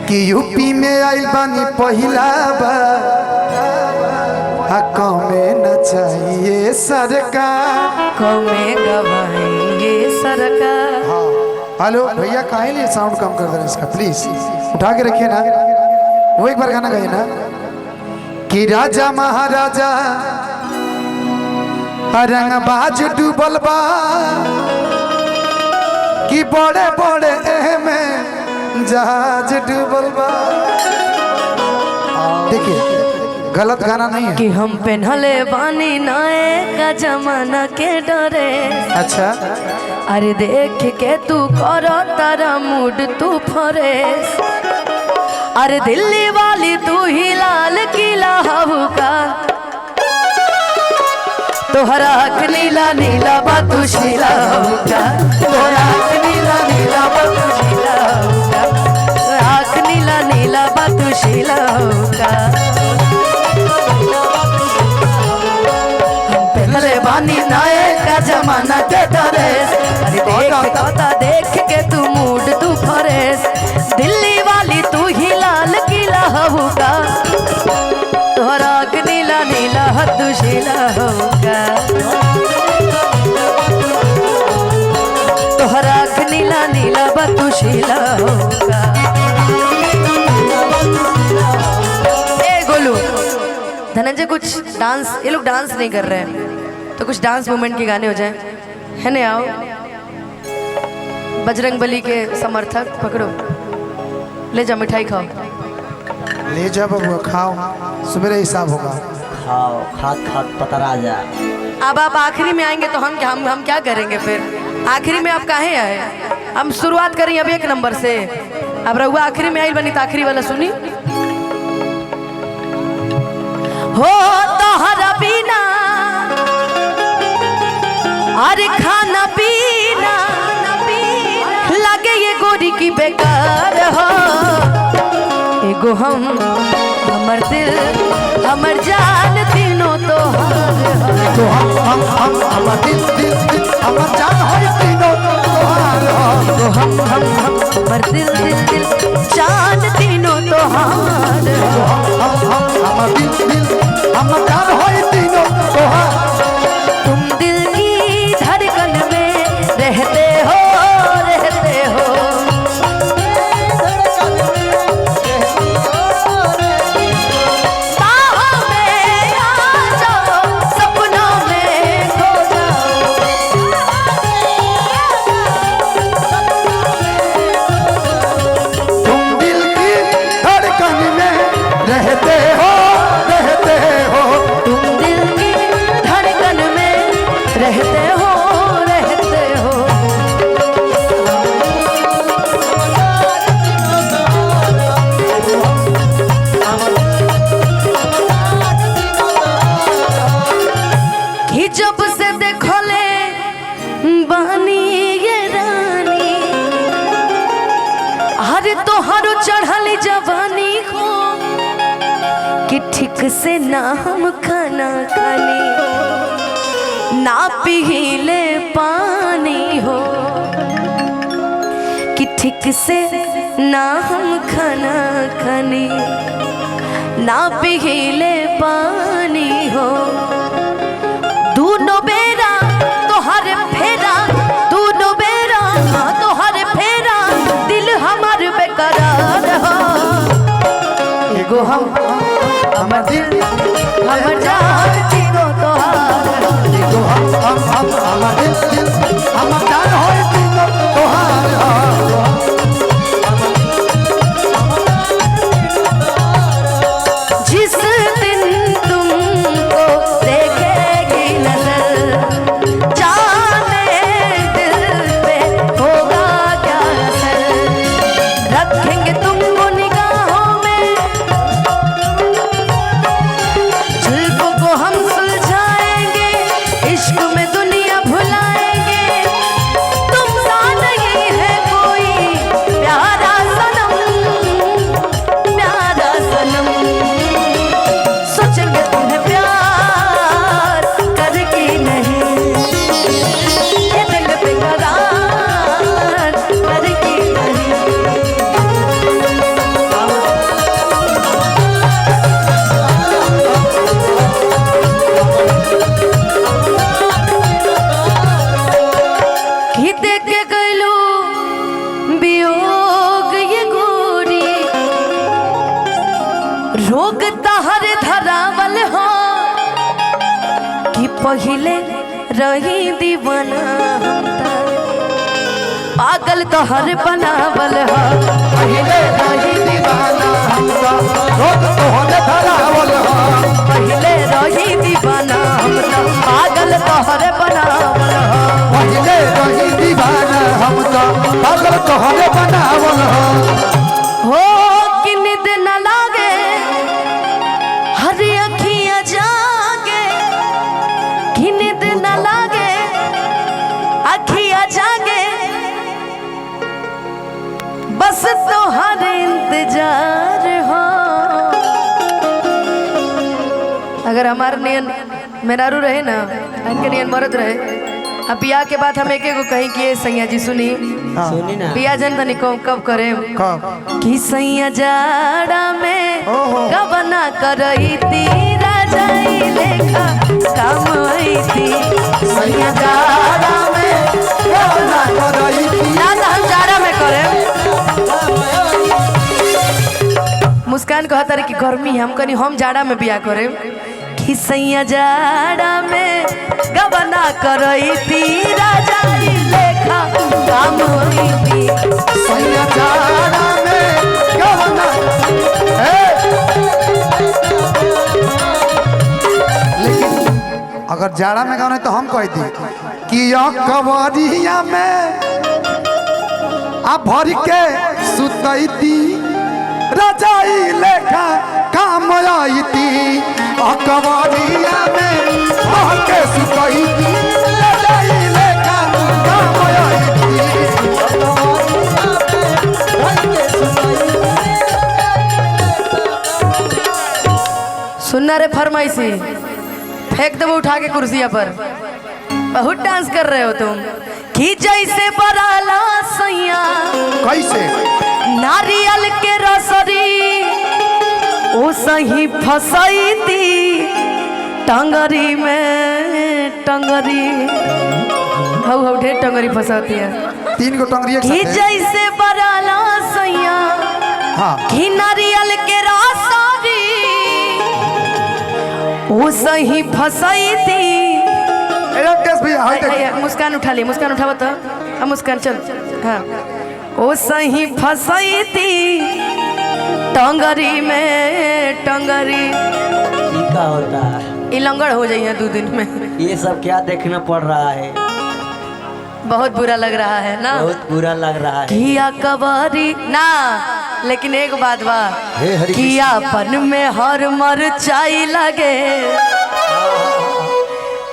कि यूपी में आइल बानी पहिला बार कमे न चाहिए सरकार, कमे गवाएंगे सरकार। हाँ हेलो भैया काहे लिए साउंड कम कर दे इसका प्लीज उठा के रखिए ना। वो एक बार गाना गाइए ना कि राजा महाराजा रंगबाज डूबल बा कि बड़े बड़े में जहाज डूबल बा। देखिए गलत गाना नहीं है कि हम पहनले बानी नए का जमाना के डरे। अच्छा अरे देख के तू करो तारा मूड तू फरेश। अरे दिल्ली वाली तू ही लाल किला हबू का, तोहरा आँख नीला नीला बातू शीला हबू का, तोहरा आँख नीला नीला बातू शीला हबू का, तोहरा आँख नीला नीला बातू शीला हबू का। हम पहले बानी नए का जमाना के डरेस। अरे देख के तू मूड तू फरेस। दिल्ली वाली तू ही लाल किला हबू का, तोहरा आँख नीला नीला हद्दू शीला होगा, तोहरा आँख नीला नीला बद्दू शीला होगा। ए गोलू धनंजय कुछ डांस, ये लोग डांस नहीं कर रहे हैं तो कुछ डांस मूवमेंट के गाने हो जाए है ना। आओ बजरंग बली के समर्थक पकड़ो, ले जा मिठाई खाओ, ले जा बबुआ खाओ, सवेरे हिसाब होगा। खाओ खात खात पतरा जा। अब आप आखिरी में आएंगे तो हम क्या करेंगे फिर? आखिरी में आप काहे आए? हम शुरुआत करें अब 1 नंबर से। अब रहुआ आखिरी में आई बनी तो आखिरी वाला सुनी। हो तोहरा बिना अरे खाना पीना लगे ये गोरी की बेकार हो। एगो हमर दिल हमर जान तीनों तो हमर दिल दिल दिल हमर जान होई तीनों तोहार हो। हमर दिल दिल दिल जान तीनों तोहार हो। हमर दिल दिल हमर जान होई तीनों तोहार। तुम दिल की धड़कन में रहते हो रहते हो। बाहों में आ जाओ, सपनों में खो तुम दिल की धड़कन में रहते हो रहते हो। तुम दिल की धड़कन में रहते हो रहते हो। कि जब से देखो ले बानी ये रानी, हर तोहारो चढ़ल जवानी हो कि ठीक से ना हम खाना खानी ना पीले पानी हो, कि ठीक से ना हम खाना खानी ना पीले पानी हो। दोनों बेरा तोहर फेरा, दोनों बेरा तोहर फेरा, दिल हमार बेकरार हो। एगो हमर दिल हमर जान तीनों तोहार हो। एगो हमर दिल दिल हमर जान होई तीनों तोहार हो। जिस दिन तुमको देखेगी नजर, जाने दिल पे होगा क्या असर। रखेंगे तुमको निगाहों में, जुल्फों रोग तहर धरावल हो कि पहिले रही दीवाना पागल तोहर बनावल हो पहिले रही दीवाना हमका रोग तोहरे धरावल हो पहिले रही दीवाना हमका पागल तोहर बनावल हो पहिले रही दीवाना हमका पागल तोहरे बनावल हो कि नींद न लागे हर अखियां जागे कि नींद न लागे अखियां जागे बस तोहर इंतजार हो। अगर हमार नियन मेहरारू रहे ना इनके नियन मरद रहे अब बियाह के बाद हम एक को कहीं कि सैया जी सुनी सुनी ना बियाह जन तनी कब करे कब कि सैया जाड़ा में ओहो। गबना करई ती राजाई लेखा काम आई थी सैया जाड़ा में गबना करई थी ना तो हम जाड़ा में करे मुस्कान कहता रही कि गर्मी हम कनी हम जाड़ा में बियाह करे कि सैया जाड़ा में गबना करई थी राजाई लेखा काम आई थी सैया जाड़ा में गबना लेकिन अगर जाड़ा में गाने तो हम कहती कि यो कवरिया में आ भर के सुतैती रजाई लेखा काम आईती आ कवरिया में भर के सुतैती रजाई लेखा काम आईती सुनना रे फरमाइशी फेंक दबो उठा के कुर्सिया पर बहुत डांस कर रहे हो तुम कि जैसे बराला सैया कैसे नारियल के रसरी ओ सही फसैती टंगरी में टंगरी हौ ढेर टंगरी फंसाती है 3 गो टंगरिया कि जैसे बराला सैया हाँ कि नारियल के रसरी ओ सही फसैती राकेश भैया हाय देख मुस्कान उठा ली मुस्कान उठावा तो अब मुस्कान चल हाँ ओ सही फसैती टंगरी में टंगरी ये क्या होता है ये लंगड़ हो जाइए 2 दिन में ये सब क्या देखना पड़ रहा है बहुत बुरा लग रहा है ना बहुत बुरा लग रहा है किया कबारी ना लेकिन एक बात बा हे हरि किया पन में हर मर चाई लगे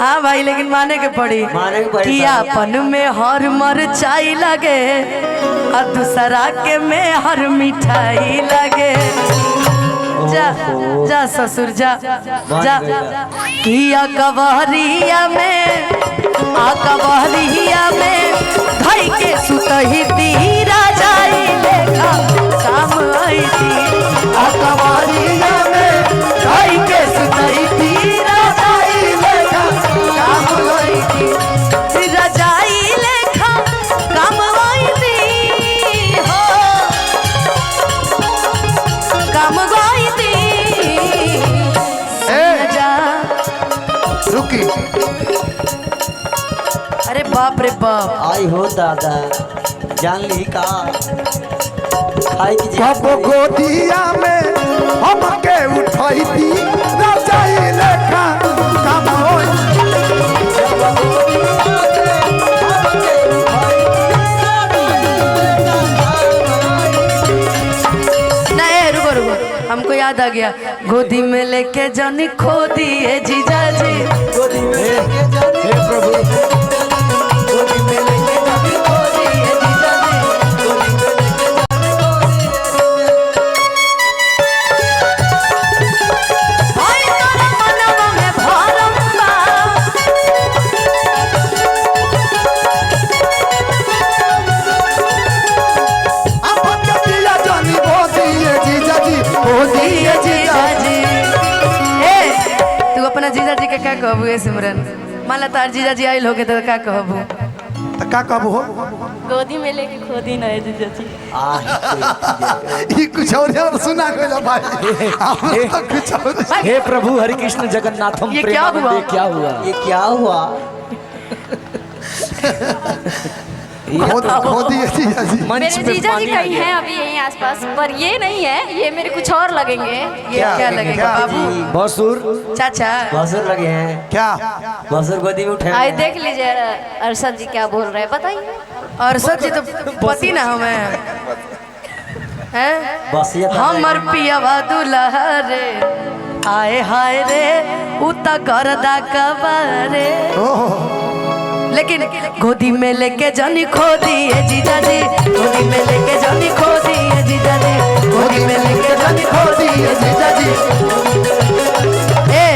हाँ भाई लेकिन माने के पड़ी माने के पड़ी कियापन में हर मर चाई लगे और दूसरा के में हर मिठाई लगे जा जा ससुर जा जा किया कबहरिया में आ कबहरिया में धई के सुतही ती राजाई लेखा काम आई थी आ कवरिया में धई के सुतही ती राजाई लेखा काम आई थी रजाई लेखा काम आई थी हो काम आई थी जा रुकी अरे बाप रे बाप आई हो दादा जान ली का खाई की कब गोदिया में हमके उठाई थी रजाई लेखा काम होई नहीं रुको रुको हमको याद आ गया गोदी में लेके जानी खो दिए जीजा जी गोदी में लेके जाने हे प्रभु गोदी में लेके जानी खो दिए जीजा जी हाय तोरा मनवा में भरम बा अपन के दिया जानी गोदिए जीजा जी गोदिए जीजा जी ए तू अपना जीजा जी के क्या कहबू ए सिमरन माला तार जीजा जी आइल होगे तो क्या कहबू तो का कब हो गोदी में लेके खोदी ना है जीजा जी। ये कुछ और सुना गया भाई हम तो कुछ और हे प्रभु हरि कृष्ण जगन्नाथम ये क्या हुआ? प्रेमानंदे, क्या हुआ? ये क्या हुआ? खो दिए जीजा जी। मंच मेरे पे जीजा जी पानी आ कहीं गया। हैं अभी यहीं आसपास, पर ये नहीं है, ये मेरे कुछ और लगेंगे। ये क्या लगेगा बाबू? भसुर चाचा बसुर लगे हैं, क्या बसुर गोदी में उठे आए हैं। देख लीजिए अरशद जी क्या बोल रहे हैं, बताइए। और सच जी तो पति ना हमें हैं बसिया हमर पियावा दुल्हा रे आए हाय रे उता करदा कबारे। लेकिन गोदी में लेके जानी खो दिए जीजा जी, गोदी में लेके जानी खो दिए जीजा जी, गोदी में लेके जानी खो दिए जीजा जी। ए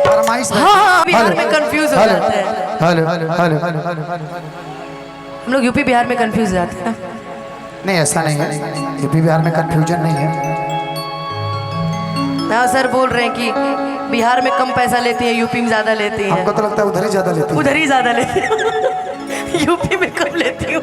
फरमाइश हाँ बिहार में कंफ्यूज हो जाते हैं हेलो हेलो हम लोग, यूपी बिहार में कंफ्यूज हो जाते हैं। नहीं ऐसा नहीं है, यूपी बिहार में कंफ्यूजन नहीं है। हाँ सर बोल रहे हैं कि बिहार में कम पैसा लेती है, यूपी में ज्यादा लेती है। हमको तो लगता है उधर ही ज्यादा लेते हैं। उधर ही ज्यादा लेती हूँ यूपी में कम लेती हूँ।